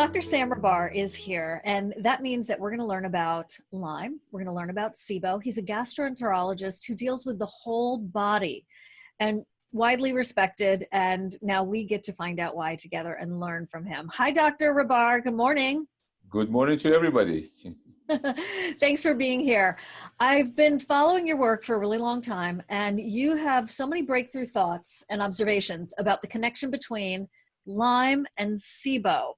Dr. Sam Rahbar is here, and that means that we're going to learn about Lyme. We're going to learn about SIBO. He's a gastroenterologist who deals with the whole body and widely respected, and now we get to find out why together and learn from him. Hi, Dr. Rahbar. Good morning. Good morning to everybody. Thanks for being here. I've been following your work for a really long time, and you have so many breakthrough thoughts and observations about the connection between Lyme and SIBO.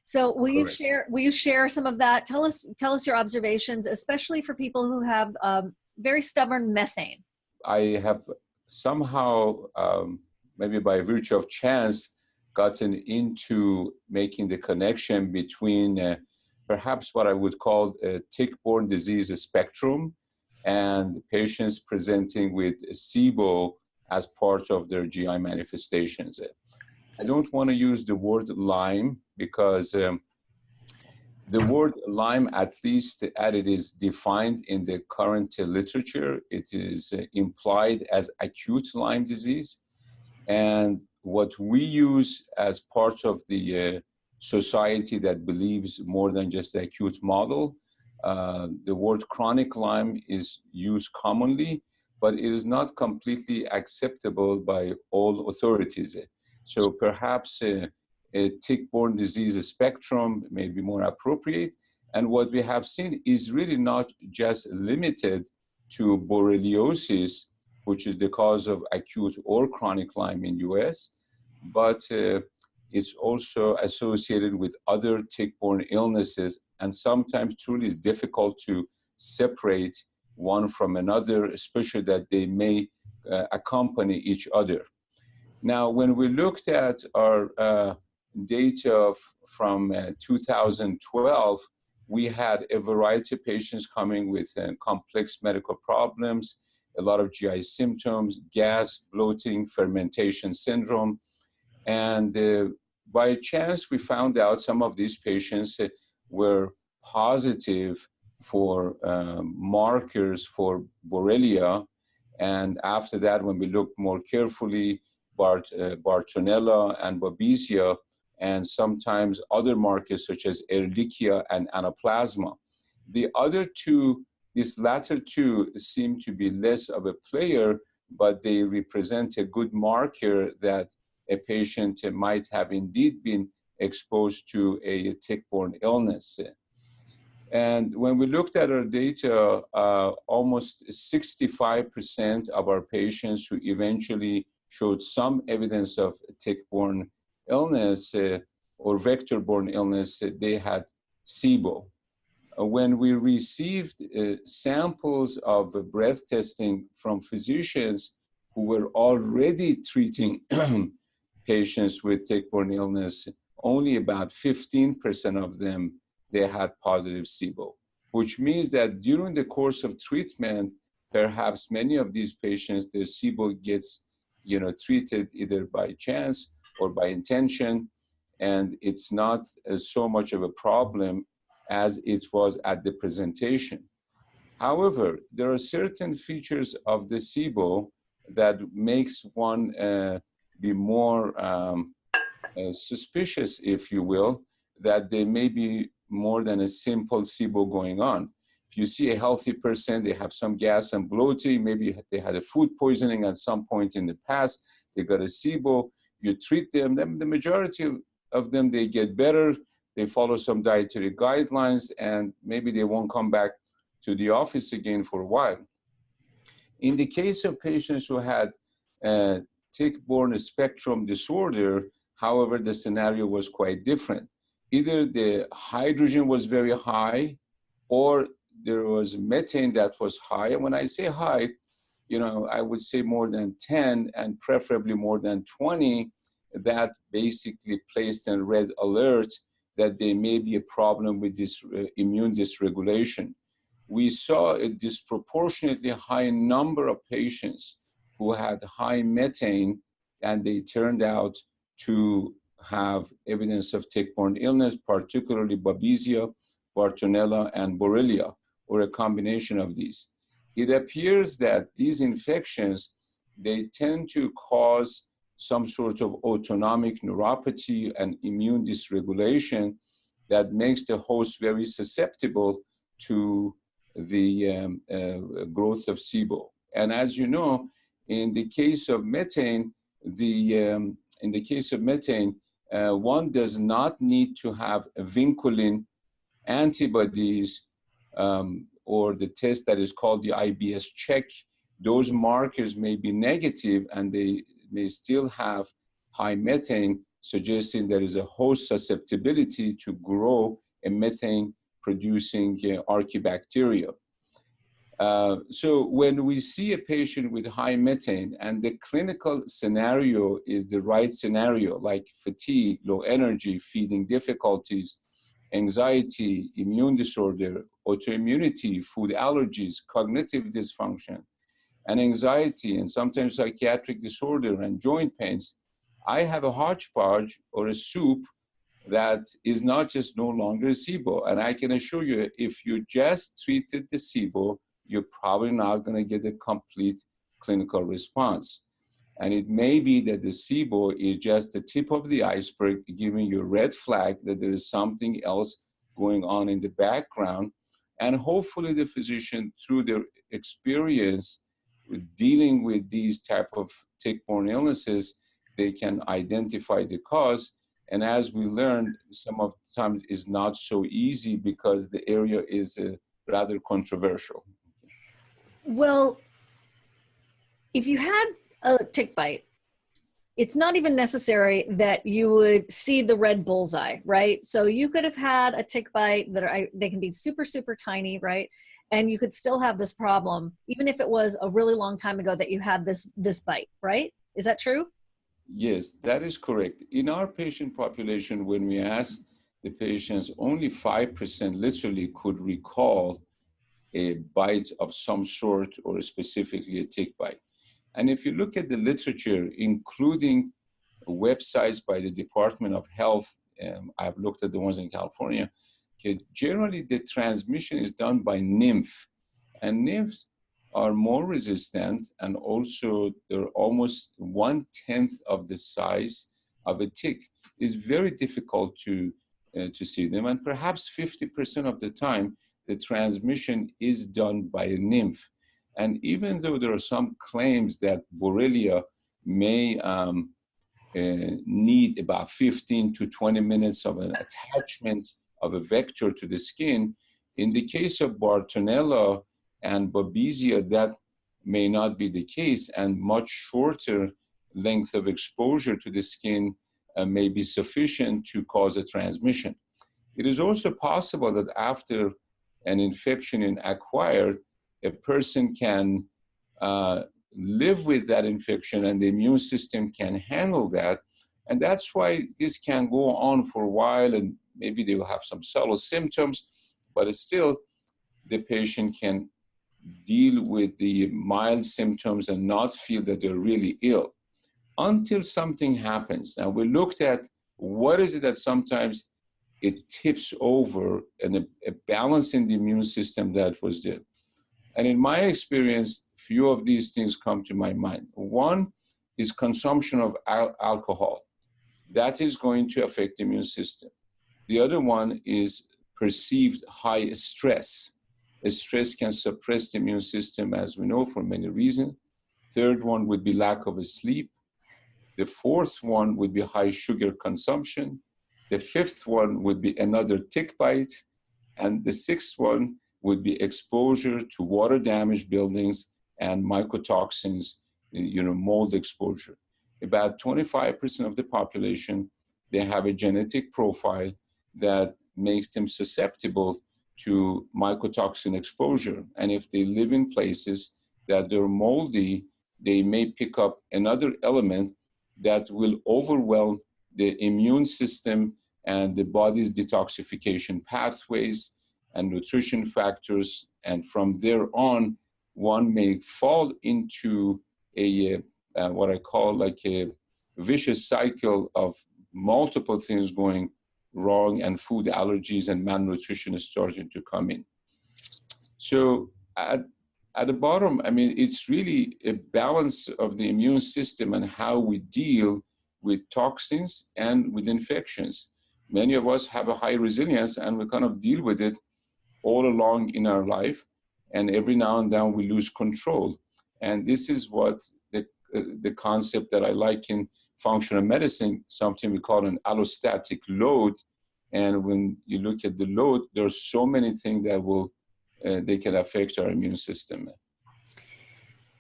So will you share some of that? Tell us your observations, especially for people who have very stubborn methane. I have somehow, maybe by virtue of chance, gotten into making the connection between perhaps what I would call a tick-borne disease spectrum and patients presenting with SIBO as part of their GI manifestations. I don't want to use the word Lyme because the word Lyme, at least as it is defined in the current literature, it is implied as acute Lyme disease. And what we use as part of the society that believes more than just the acute model, the word chronic Lyme is used commonly, but it is not completely acceptable by all authorities. So perhaps a tick-borne disease spectrum may be more appropriate. And what we have seen is really not just limited to borreliosis, which is the cause of acute or chronic Lyme in US, but it's also associated with other tick-borne illnesses, and sometimes truly is difficult to separate one from another, especially that they may accompany each other. Now, when we looked at our data from 2012, we had a variety of patients coming with complex medical problems, a lot of GI symptoms, gas, bloating, fermentation syndrome. And by chance, we found out some of these patients were positive for markers for Borrelia. And after that, when we looked more carefully, Bartonella and Babesia, and sometimes other markers such as Ehrlichia and Anaplasma. The other two, these latter two, seem to be less of a player, but they represent a good marker that a patient might have indeed been exposed to a tick-borne illness. And when we looked at our data, almost 65% of our patients who eventually showed some evidence of tick-borne illness or vector-borne illness, they had SIBO. When we received samples of breath testing from physicians who were already treating patients with tick-borne illness, only about 15% of them, they had positive SIBO, which means that during the course of treatment, perhaps many of these patients, their SIBO gets treated either by chance or by intention, and it's not so much of a problem as it was at the presentation. However, there are certain features of the SIBO that makes one be more suspicious, if you will, that there may be more than a simple SIBO going on. If you see a healthy person, they have some gas and bloating, maybe they had a food poisoning at some point in the past, they got a SIBO, you treat them, then the majority of them, they get better, they follow some dietary guidelines, and maybe they won't come back to the office again for a while. In the case of patients who had tick-borne spectrum disorder, however, the scenario was quite different. Either the hydrogen was very high, or there was methane that was high. And when I say high, I would say more than 10 and preferably more than 20, that basically placed in red alert that there may be a problem with this immune dysregulation. We saw a disproportionately high number of patients who had high methane, and they turned out to have evidence of tick-borne illness, particularly Babesia, Bartonella, and Borrelia, or a combination of these. It appears that these infections, they tend to cause some sort of autonomic neuropathy and immune dysregulation, that makes the host very susceptible to the growth of SIBO. And as you know, in the case of methane, one does not need to have vinculin antibodies or the test that is called the IBS check. Those markers may be negative and they may still have high methane, suggesting there is a host susceptibility to grow a methane-producing archaebacteria. So when we see a patient with high methane and the clinical scenario is the right scenario, like fatigue, low energy, feeding difficulties, anxiety, immune disorder, autoimmunity, food allergies, cognitive dysfunction, and anxiety, and sometimes psychiatric disorder and joint pains, I have a hodgepodge or a soup that is not just no longer SIBO. And I can assure you, if you just treated the SIBO, you're probably not going to get a complete clinical response. And it may be that the SIBO is just the tip of the iceberg, giving you a red flag that there is something else going on in the background. And hopefully the physician, through their experience with dealing with these type of tick-borne illnesses, they can identify the cause. And as we learned, some of the times is not so easy because the area is rather controversial. Well, if you had a tick bite, it's not even necessary that you would see the red bullseye, right? So you could have had a tick bite that they can be super, super tiny, right? And you could still have this problem, even if it was a really long time ago that you had this bite, right? Is that true? Yes, that is correct. In our patient population, when we asked the patients, only 5% literally could recall a bite of some sort or specifically a tick bite. And if you look at the literature, including websites by the Department of Health, I've looked at the ones in California, generally the transmission is done by nymph. And nymphs are more resistant, and also they're almost 1/10 of the size of a tick. It's very difficult to see them, and perhaps 50% of the time, the transmission is done by a nymph. And even though there are some claims that Borrelia may need about 15 to 20 minutes of an attachment of a vector to the skin, in the case of Bartonella and Babesia, that may not be the case, and much shorter length of exposure to the skin may be sufficient to cause a transmission. It is also possible that after an infection is acquired, a person can live with that infection and the immune system can handle that. And that's why this can go on for a while, and maybe they will have some subtle symptoms, but still the patient can deal with the mild symptoms and not feel that they're really ill until something happens. Now, we looked at what is it that sometimes it tips over and a balance in the immune system that was there. And in my experience, few of these things come to my mind. One is consumption of alcohol. That is going to affect the immune system. The other one is perceived high stress. Stress can suppress the immune system, as we know, for many reasons. Third one would be lack of sleep. The fourth one would be high sugar consumption. The fifth one would be another tick bite. And the sixth one would be exposure to water damaged buildings and mycotoxins, mold exposure. About 25% of the population, they have a genetic profile that makes them susceptible to mycotoxin exposure. And if they live in places that they're moldy, they may pick up another element that will overwhelm the immune system and the body's detoxification pathways and nutrition factors. And from there on, one may fall into a what I call like a vicious cycle of multiple things going wrong, and food allergies and malnutrition is starting to come in. So at the bottom, I mean, it's really a balance of the immune system and how we deal with toxins and with infections. many of us have a high resilience, and we kind of deal with it all along in our life. And every now and then we lose control. And this is what the concept that I like in functional medicine, something we call an allostatic load. And when you look at the load, there's so many things that will, they can affect our immune system.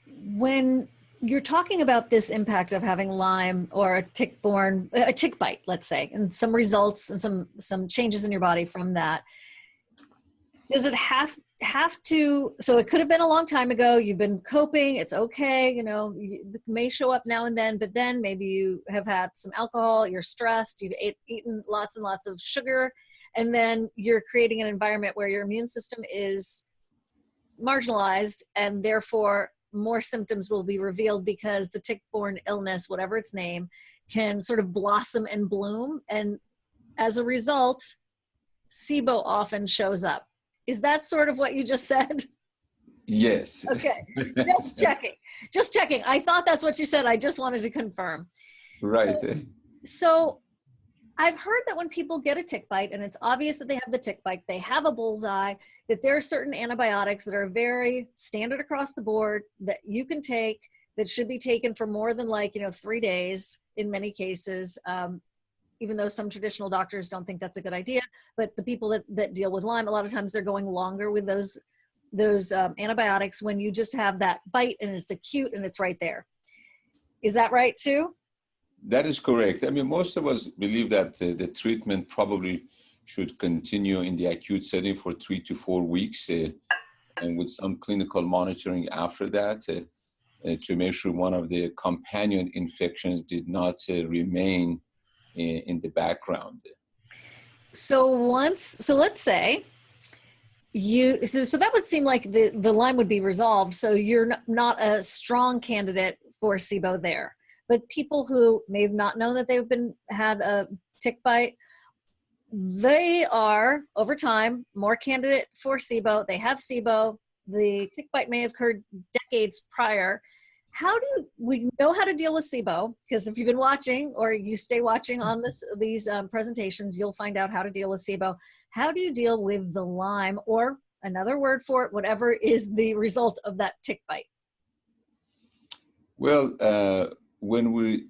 When you're talking about this impact of having Lyme or a tick bite, let's say, and some results and some changes in your body from that, does it have to, so it could have been a long time ago, you've been coping, it's okay, you know, it may show up now and then, but then maybe you have had some alcohol, you're stressed, you've eaten lots and lots of sugar, and then you're creating an environment where your immune system is marginalized, and therefore more symptoms will be revealed because the tick-borne illness, whatever its name, can sort of blossom and bloom. And as a result, SIBO often shows up. Is that sort of what you just said? Yes. Okay, just checking. Just checking. I thought that's what you said. I just wanted to confirm. Right. So I've heard that when people get a tick bite, and it's obvious that they have the tick bite, they have a bullseye, that there are certain antibiotics that are very standard across the board that you can take, that should be taken for more than 3 days in many cases, even though some traditional doctors don't think that's a good idea. But the people that deal with Lyme, a lot of times they're going longer with those antibiotics when you just have that bite and it's acute and it's right there. Is that right too? That is correct. I mean, most of us believe that the treatment probably should continue in the acute setting for 3 to 4 weeks, and with some clinical monitoring after that to make sure one of the companion infections did not remain in the background. So let's say so that would seem like the Lyme would be resolved. So you're not a strong candidate for SIBO there. But people who may have not known that they've had a tick bite, they are, over time, more candidate for SIBO. They have SIBO. The tick bite may have occurred decades prior. How do we know how to deal with SIBO? Because if you've been watching or you stay watching on these presentations, you'll find out how to deal with SIBO. How do you deal with the Lyme, or another word for it, whatever is the result of that tick bite? Well, when we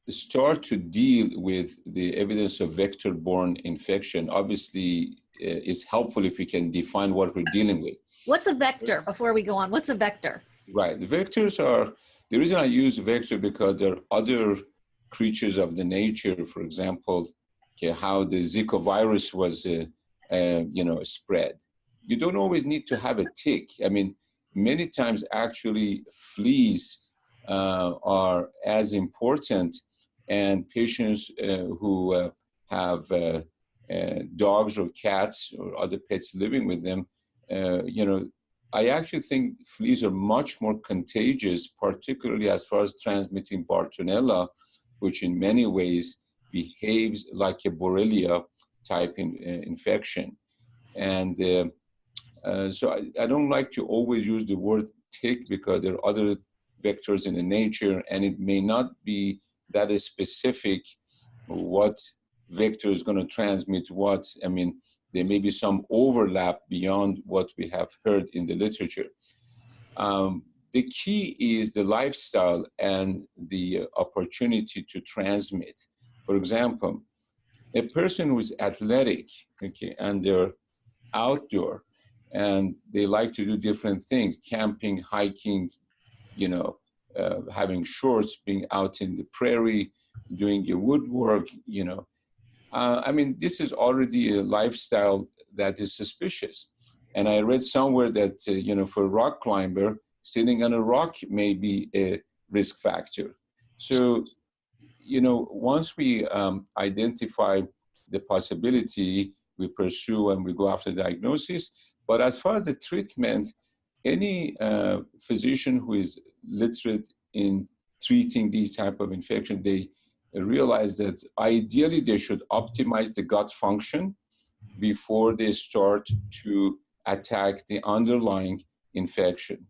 start to deal with the evidence of vector-borne infection, obviously it's helpful if we can define what we're dealing with. What's a vector, before we go on? What's a vector? Right. The vectors are, the reason I use vector because there are other creatures of the nature, for example, how the Zika virus was spread. You don't always need to have a tick. I mean, many times actually fleas are as important, and patients who have dogs or cats or other pets living with them, I actually think fleas are much more contagious, particularly as far as transmitting Bartonella, which in many ways behaves like a Borrelia type infection. And so I don't like to always use the word tick because there are other vectors in the nature, and it may not be that specific what vector is going to transmit what. I mean, there may be some overlap beyond what we have heard in the literature. The key is the lifestyle and the opportunity to transmit. For example, a person who is athletic, and they're outdoor, and they like to do different things, camping, hiking, having shorts, being out in the prairie, doing your woodwork, I mean, this is already a lifestyle that is suspicious. And I read somewhere that, for a rock climber, sitting on a rock may be a risk factor. So, once we identify the possibility, we pursue and we go after diagnosis. But as far as the treatment, any physician who is literate in treating these type of infection, they realize that ideally they should optimize the gut function before they start to attack the underlying infection.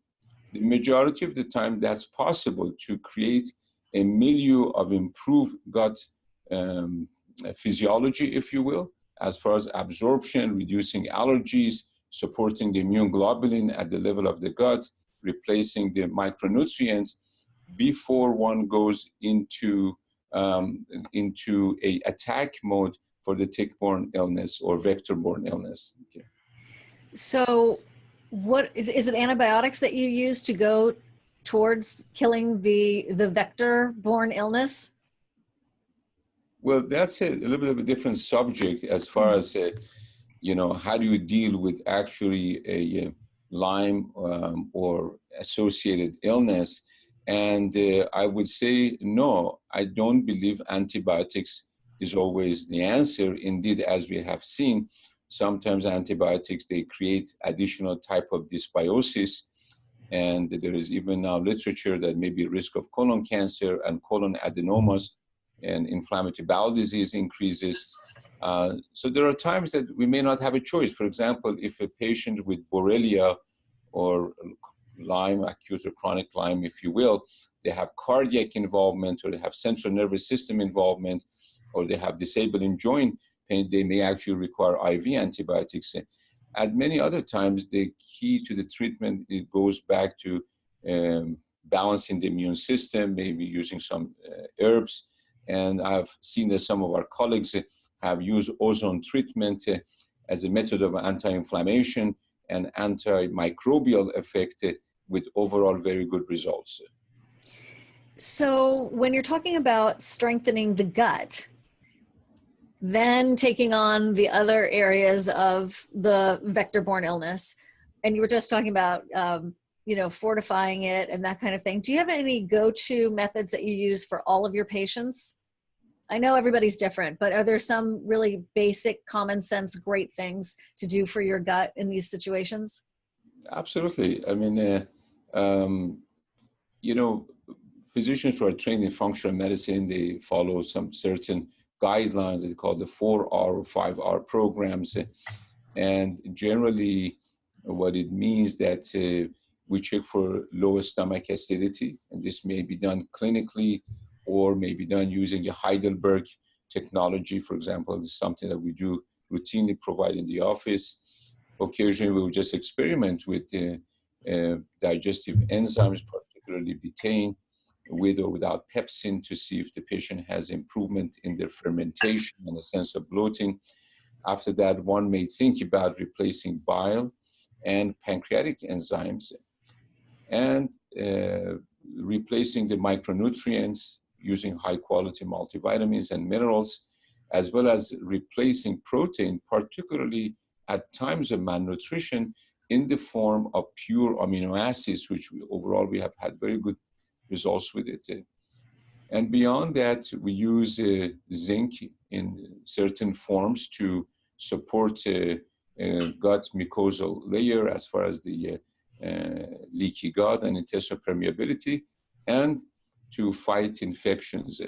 The majority of the time that's possible to create a milieu of improved gut physiology, if you will, as far as absorption, reducing allergies, supporting the immune globulin at the level of the gut, replacing the micronutrients before one goes into a attack mode for the tick-borne illness or vector-borne illness. Okay. So what is it antibiotics that you use to go towards killing the vector-borne illness? Well, that's a little bit of a different subject as far as, how do you deal with actually a Lyme or associated illness? And I would say, no, I don't believe antibiotics is always the answer. Indeed, as we have seen, sometimes antibiotics, they create additional type of dysbiosis. And there is even now literature that maybe risk of colon cancer and colon adenomas and inflammatory bowel disease increases. So there are times that we may not have a choice. For example, if a patient with Borrelia or Lyme, acute or chronic Lyme, if you will, they have cardiac involvement or they have central nervous system involvement or they have disabling joint pain, they may actually require IV antibiotics. At many other times, the key to the treatment, it goes back to balancing the immune system, maybe using some herbs. And I've seen that some of our colleagues have used ozone treatment as a method of anti-inflammation and antimicrobial effect with overall very good results. So when you're talking about strengthening the gut, then taking on the other areas of the vector-borne illness, and you were just talking about, fortifying it and that kind of thing. Do you have any go-to methods that you use for all of your patients? I know everybody's different, but are there some really basic, common sense, great things to do for your gut in these situations? Absolutely. I mean, physicians who are trained in functional medicine, they follow some certain guidelines. They call the 4R or 5R programs. And generally, what it means that we check for lower stomach acidity, and this may be done clinically or may be done using a Heidelberg technology. For example, this is something that we do routinely provide in the office. Occasionally, we will just experiment with digestive enzymes, particularly betaine, with or without pepsin, to see if the patient has improvement in their fermentation and a sense of bloating. After that, one may think about replacing bile and pancreatic enzymes and replacing the micronutrients using high-quality multivitamins and minerals, as well as replacing protein, particularly at times of malnutrition, in the form of pure amino acids, which overall we have had very good results with it. And beyond that, we use zinc in certain forms to support gut mucosal layer as far as the leaky gut and intestinal permeability, and to fight infections.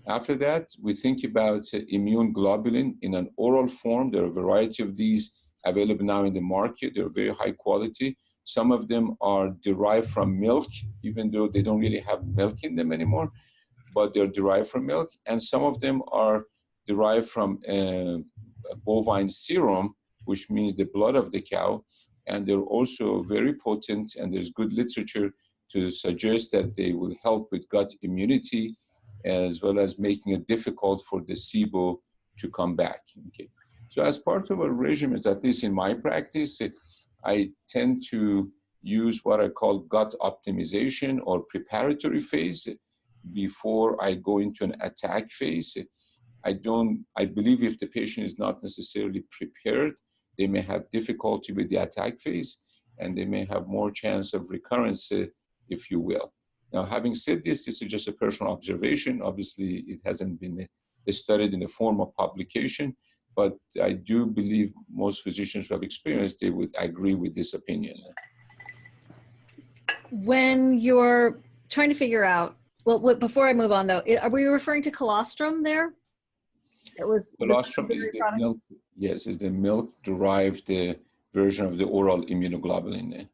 After that, we think about immune globulin in an oral form. There are a variety of these available now in the market. They're very high quality. Some of them are derived from milk, even though they don't really have milk in them anymore, but they're derived from milk. And some of them are derived from bovine serum, which means the blood of the cow. And they're also very potent, and there's good literature to suggest that they will help with gut immunity, as well as making it difficult for the SIBO to come back. Okay. So as part of our regimen, at least in my practice, I tend to use what I call gut optimization or preparatory phase before I go into an attack phase. I believe if the patient is not necessarily prepared, they may have difficulty with the attack phase, and they may have more chance of recurrence, if you will. Now, having said this is just a personal observation. Obviously, it hasn't been studied in the form of publication, but I do believe most physicians who have experience, they would agree with this opinion. When you're trying to figure out, well, before I move on though, are we referring to colostrum there? It was colostrum is the milk, yes, is the milk-derived version of the oral immunoglobulin.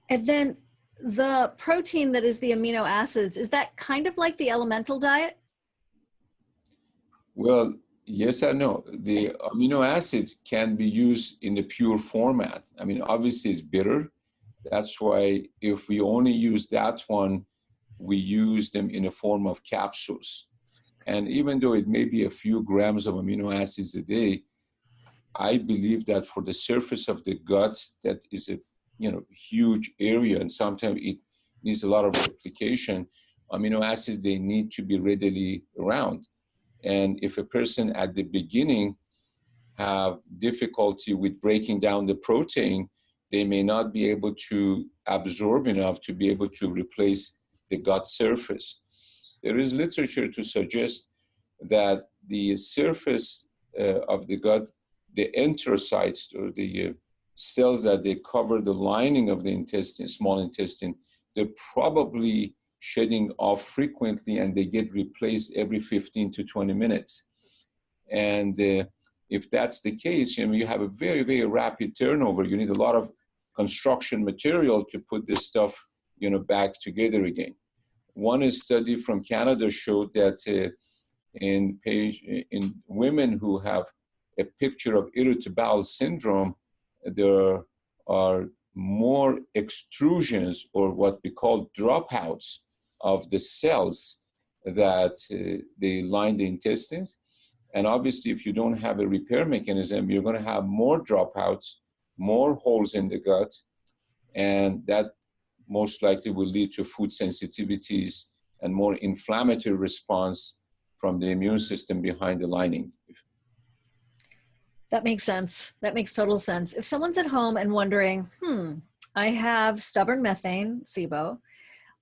And then the protein that is the amino acids, is that kind of like the elemental diet? Well, yes and no. The amino acids can be used in the pure format. I mean, obviously it's bitter. That's why if we only use that one, we use them in a form of capsules. And even though it may be a few grams of amino acids a day, I believe that for the surface of the gut, that is a huge area, and sometimes it needs a lot of replication. Amino acids, they need to be readily around. And if a person at the beginning have difficulty with breaking down the protein, they may not be able to absorb enough to be able to replace the gut surface. There is literature to suggest that the surface of the gut, the enterocytes, or the cells that they cover the lining of the intestine, small intestine, they're probably shedding off frequently, and they get replaced every 15 to 20 minutes. And if that's the case, you have a very, very rapid turnover. You need a lot of construction material to put this stuff, back together again. One study from Canada showed that in women who have a picture of irritable bowel syndrome, there are more extrusions, or what we call dropouts, of the cells that they line the intestines. And obviously, if you don't have a repair mechanism, you're going to have more dropouts, more holes in the gut, and that most likely will lead to food sensitivities and more inflammatory response from the immune system behind the lining. That makes sense. That makes total sense. If someone's at home and wondering, I have stubborn methane, SIBO,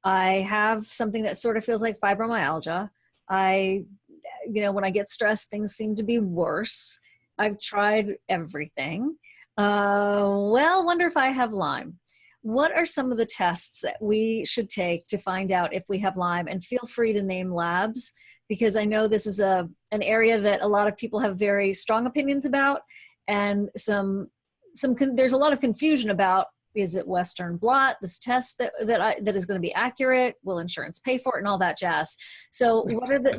I have something that sort of feels like fibromyalgia, when I get stressed, things seem to be worse. I've tried everything. Wonder if I have Lyme. What are some of the tests that we should take to find out if we have Lyme? And feel free to name labs, because I know this is an area that a lot of people have very strong opinions about, and there's a lot of confusion about, is it Western blot, this test that is going to be accurate? Will insurance pay for it, and all that jazz? So what are the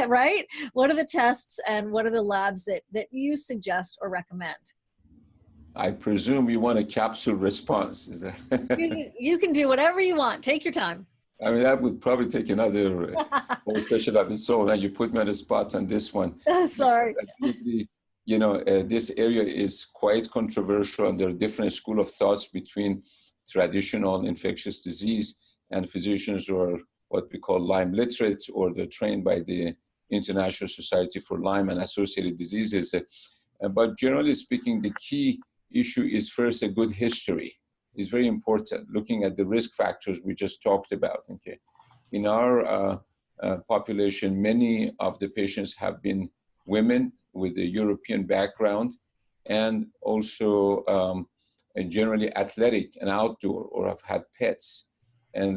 right? What are the tests, and what are the labs that you suggest or recommend? I presume you want a capsule response. Is that you can do whatever you want. Take your time. I mean, that would probably take another whole session of its own. Now you put me on the spot on this one. Sorry. This area is quite controversial, and there are different school of thoughts between traditional infectious disease and physicians who are what we call Lyme literate, or they're trained by the International Society for Lyme and Associated Diseases. But generally speaking, the key issue is first a good history. Is very important, looking at the risk factors we just talked about. Okay, in our population, many of the patients have been women with a European background, and also generally athletic and outdoor, or have had pets,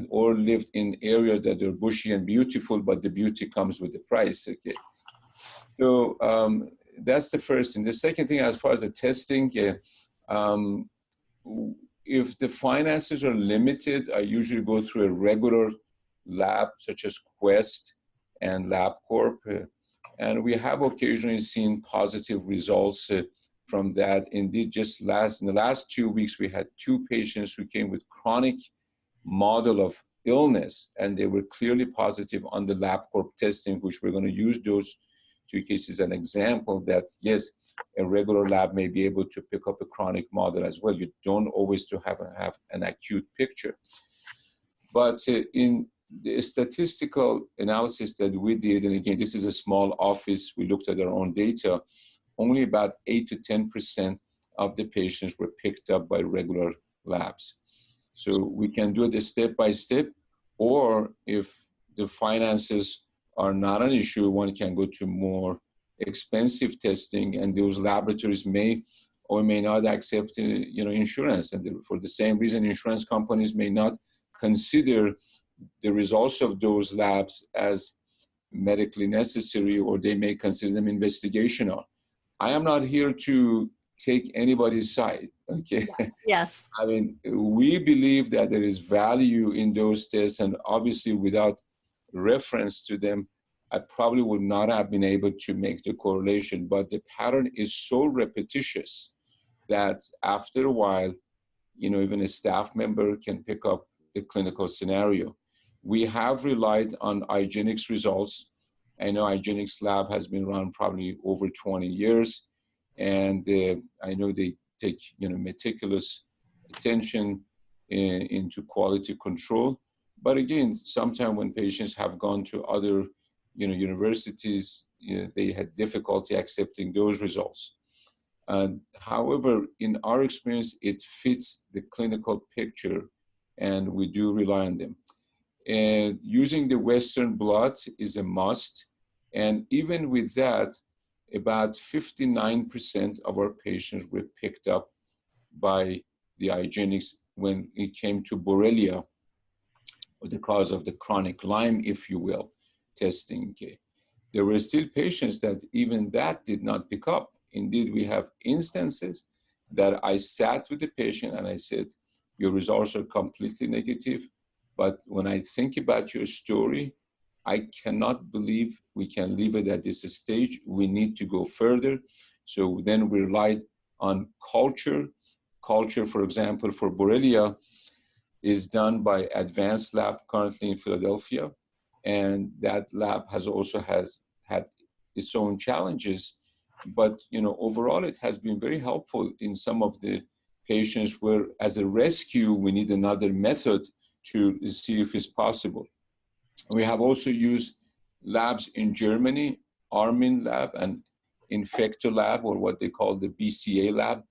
or lived in areas that are bushy and beautiful, but the beauty comes with the price. Okay, so that's the first thing. The second thing, as far as the testing, if the finances are limited, I usually go through a regular lab such as Quest and LabCorp, and we have occasionally seen positive results from that. Indeed, in the last 2 weeks, we had 2 patients who came with chronic model of illness, and they were clearly positive on the LabCorp testing, which we're going to use those 2 cases as an example that, yes, a regular lab may be able to pick up a chronic model as well. You don't always have an acute picture. But in the statistical analysis that we did, and again, this is a small office, we looked at our own data, only about 8 to 10% of the patients were picked up by regular labs. So we can do it step by step, or if the finances are not an issue, one can go to more expensive testing, and those laboratories may or may not accept insurance, and for the same reason insurance companies may not consider the results of those labs as medically necessary, or they may consider them investigational. I am not here to take anybody's side, okay? Yes. I mean, we believe that there is value in those tests, and obviously without reference to them, I probably would not have been able to make the correlation, but the pattern is so repetitious that after a while, even a staff member can pick up the clinical scenario. We have relied on IGeneX results. I know IGeneX lab has been around probably over 20 years, and I know they take meticulous attention into quality control. But again, sometimes when patients have gone to other universities, they had difficulty accepting those results. However, in our experience, it fits the clinical picture, and we do rely on them. And using the Western blot is a must. And even with that, about 59% of our patients were picked up by the IGeneX when it came to Borrelia, or the cause of the chronic Lyme, if you will, testing. There were still patients that even that did not pick up. Indeed, we have instances that I sat with the patient and I said, your results are completely negative, but when I think about your story, I cannot believe we can leave it at this stage. We need to go further. So then we relied on culture. Culture, for example, for Borrelia is done by Advanced Lab currently in Philadelphia. And that lab has had its own challenges. But overall, it has been very helpful in some of the patients where, as a rescue, we need another method to see if it's possible. We have also used labs in Germany, Armin lab and Infecto lab, or what they call the BCA lab.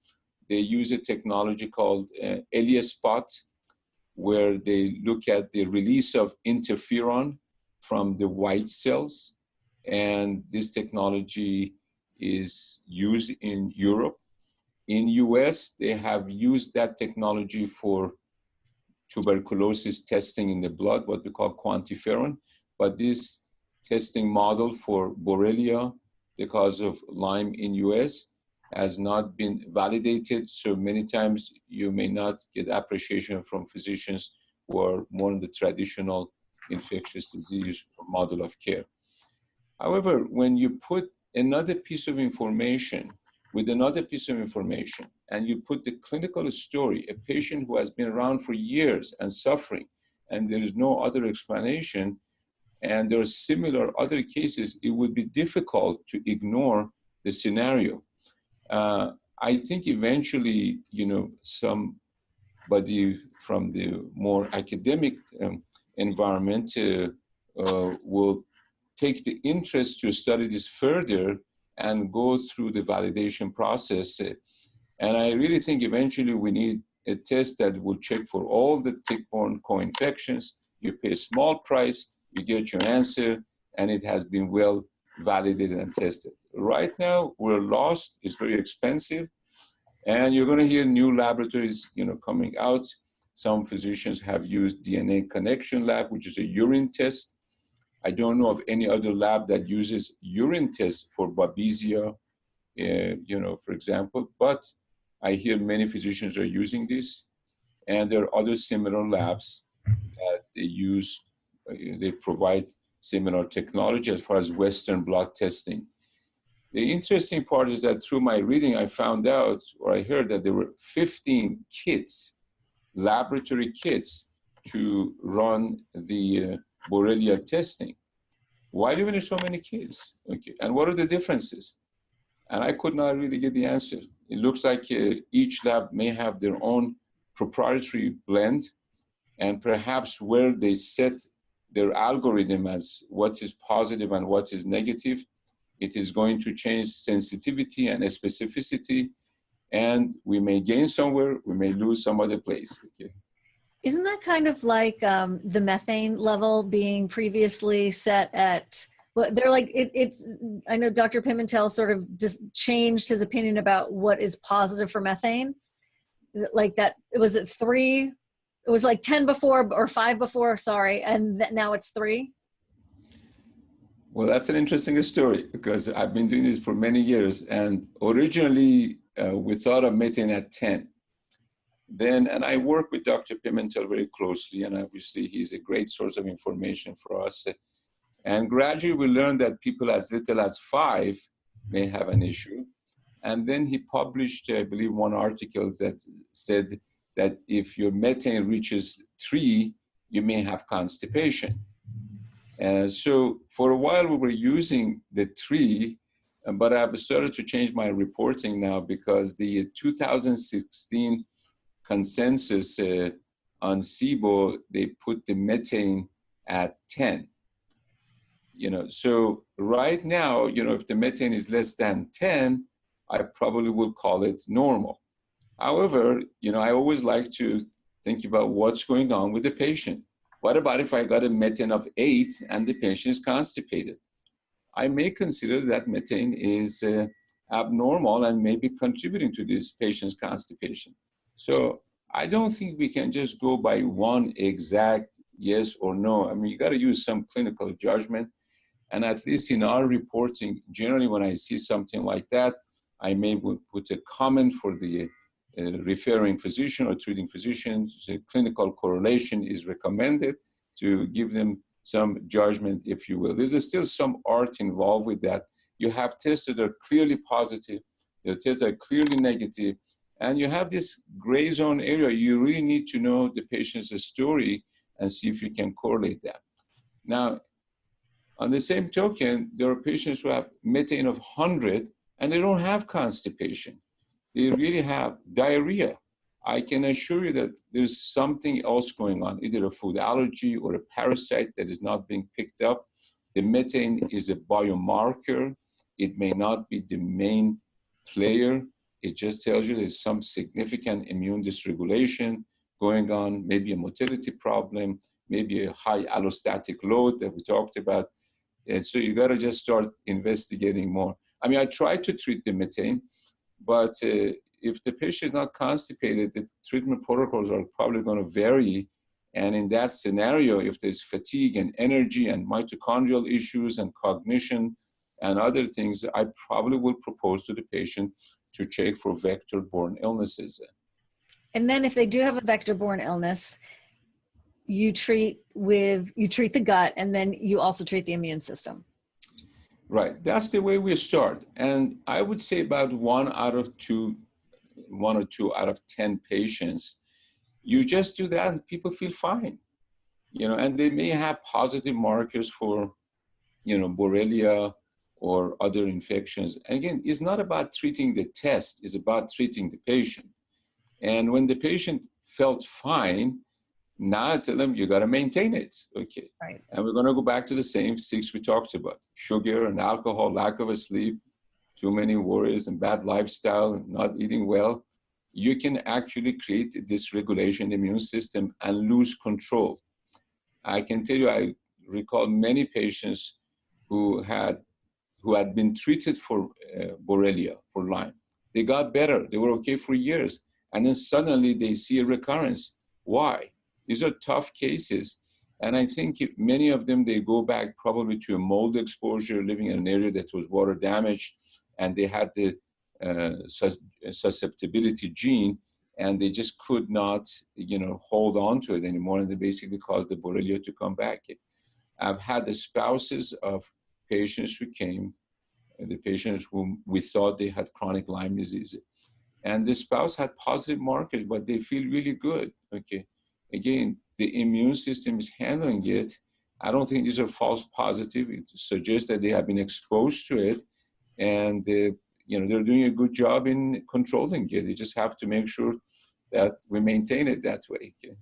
They use a technology called EliaSpot, where they look at the release of interferon from the white cells. And this technology is used in Europe. In US, they have used that technology for tuberculosis testing in the blood, what we call quantiferon. But this testing model for Borrelia, the cause of Lyme in US, has not been validated. So many times you may not get appreciation from physicians who are more in the traditional infectious disease model of care. However, when you put another piece of information with another piece of information, and you put the clinical story, a patient who has been around for years and suffering, and there is no other explanation, and there are similar other cases, it would be difficult to ignore the scenario. I think eventually, somebody from the more academic environment will take the interest to study this further and go through the validation process. And I really think eventually we need a test that will check for all the tick-borne co-infections. You pay a small price, you get your answer, and it has been well validated and tested. Right now, we're lost. It's very expensive. And you're going to hear new laboratories, coming out. Some physicians have used DNA connection lab, which is a urine test. I don't know of any other lab that uses urine tests for Babesia, for example, but I hear many physicians are using this. And there are other similar labs that they use, they provide similar technology as far as Western blot testing. The interesting part is that through my reading, I found out, or I heard that there were 15 kits, laboratory kits, to run the Borrelia testing. Why do we need so many kits? Okay, and what are the differences? And I could not really get the answer. It looks like each lab may have their own proprietary blend, and perhaps where they set their algorithm as what is positive and what is negative, it is going to change sensitivity and specificity, and we may gain somewhere, we may lose some other place. Okay. Isn't that kind of like the methane level being previously set at, well, they're like, it's, I know Dr. Pimentel sort of just changed his opinion about what is positive for methane. Like that, was it 3? It was like 10 before or 5 before, sorry, and now it's 3? Well, that's an interesting story because I've been doing this for many years, and originally we thought of methane at 10. Then, and I work with Dr. Pimentel very closely, and obviously he's a great source of information for us. And gradually we learned that people as little as 5 may have an issue. And then he published, I believe, one article that said that if your methane reaches 3, you may have constipation. So for a while we were using the 3, but I've started to change my reporting now because the 2016 consensus on SIBO, they put the methane at 10. So right now, if the methane is less than 10, I probably will call it normal. However, I always like to think about what's going on with the patient. What about if I got a methane of 8 and the patient is constipated? I may consider that methane is abnormal and may be contributing to this patient's constipation. So I don't think we can just go by one exact yes or no. I mean, you got to use some clinical judgment. And at least in our reporting, generally when I see something like that, I may put a comment for the referring physician or treating physician. So clinical correlation is recommended to give them some judgment, if you will. There's still some art involved with that. You have tests that are clearly positive, your tests are clearly negative, and you have this gray zone area. You really need to know the patient's story and see if you can correlate that. Now, on the same token, there are patients who have methane of 100 and they don't have constipation. They really have diarrhea. I can assure you that there's something else going on, either a food allergy or a parasite that is not being picked up. The methane is a biomarker. It may not be the main player. It just tells you there's some significant immune dysregulation going on, maybe a motility problem, maybe a high allostatic load that we talked about. And so you got to just start investigating more. I mean, I try to treat the methane, but if the patient is not constipated, the treatment protocols are probably going to vary. And in that scenario, if there's fatigue and energy and mitochondrial issues and cognition and other things, I probably will propose to the patient to check for vector-borne illnesses. And then if they do have a vector-borne illness, you treat the gut, and then you also treat the immune system. Right, that's the way we start. And I would say about 1 or 2 out of 10 patients, you just do that and people feel fine. And they may have positive markers for, Borrelia or other infections. Again, it's not about treating the test, it's about treating the patient. And when the patient felt fine, now I tell them, you got to maintain it, okay? Right. And we're going to go back to the same 6 we talked about. Sugar and alcohol, lack of sleep, too many worries and bad lifestyle, and not eating well. You can actually create a dysregulation in the immune system and lose control. I can tell you, I recall many patients who had been treated for Borrelia, for Lyme. They got better, they were okay for years, and then suddenly they see a recurrence. Why? These are tough cases. And I think many of them, they go back probably to a mold exposure, living in an area that was water damaged, and they had the susceptibility gene, and they just could not, hold on to it anymore, and they basically caused the Borrelia to come back. I've had the spouses of patients who came, the patients whom we thought they had chronic Lyme disease, and the spouse had positive markers, but they feel really good, okay? Again, the immune system is handling it. I don't think these are false positives. It suggests that they have been exposed to it, and they're doing a good job in controlling it. You just have to make sure that we maintain it that way. Okay?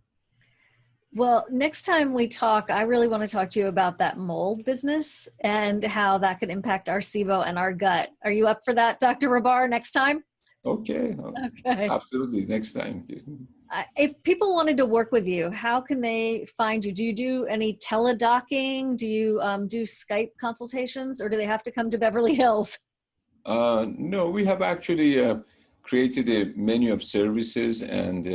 Well, next time we talk, I really want to talk to you about that mold business and how that could impact our SIBO and our gut. Are you up for that, Dr. Rahbar, next time? Okay. Absolutely, next time. If people wanted to work with you, how can they find you? Do you do any teledocking? Do you do Skype consultations, or do they have to come to Beverly Hills? No, we have actually created a menu of services, and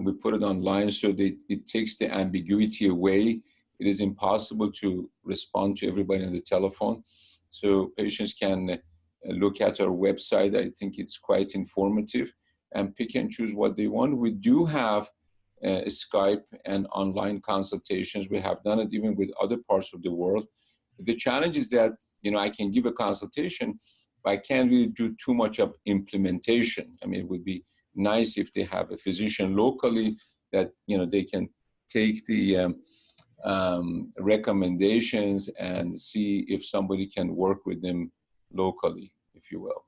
we put it online so that it takes the ambiguity away. It is impossible to respond to everybody on the telephone. So patients can look at our website. I think it's quite informative, and pick and choose what they want. We do have Skype and online consultations. We have done it even with other parts of the world. The challenge is that, I can give a consultation, but I can't really do too much of implementation. I mean, it would be nice if they have a physician locally that, they can take the recommendations and see if somebody can work with them locally, if you will.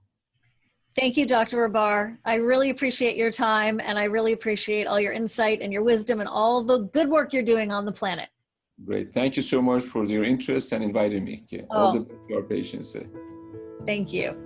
Thank you, Dr. Rahbar. I really appreciate your time, and I really appreciate all your insight and your wisdom and all the good work you're doing on the planet. Great. Thank you so much for your interest and inviting me. Okay. All the best to our patients. Thank you.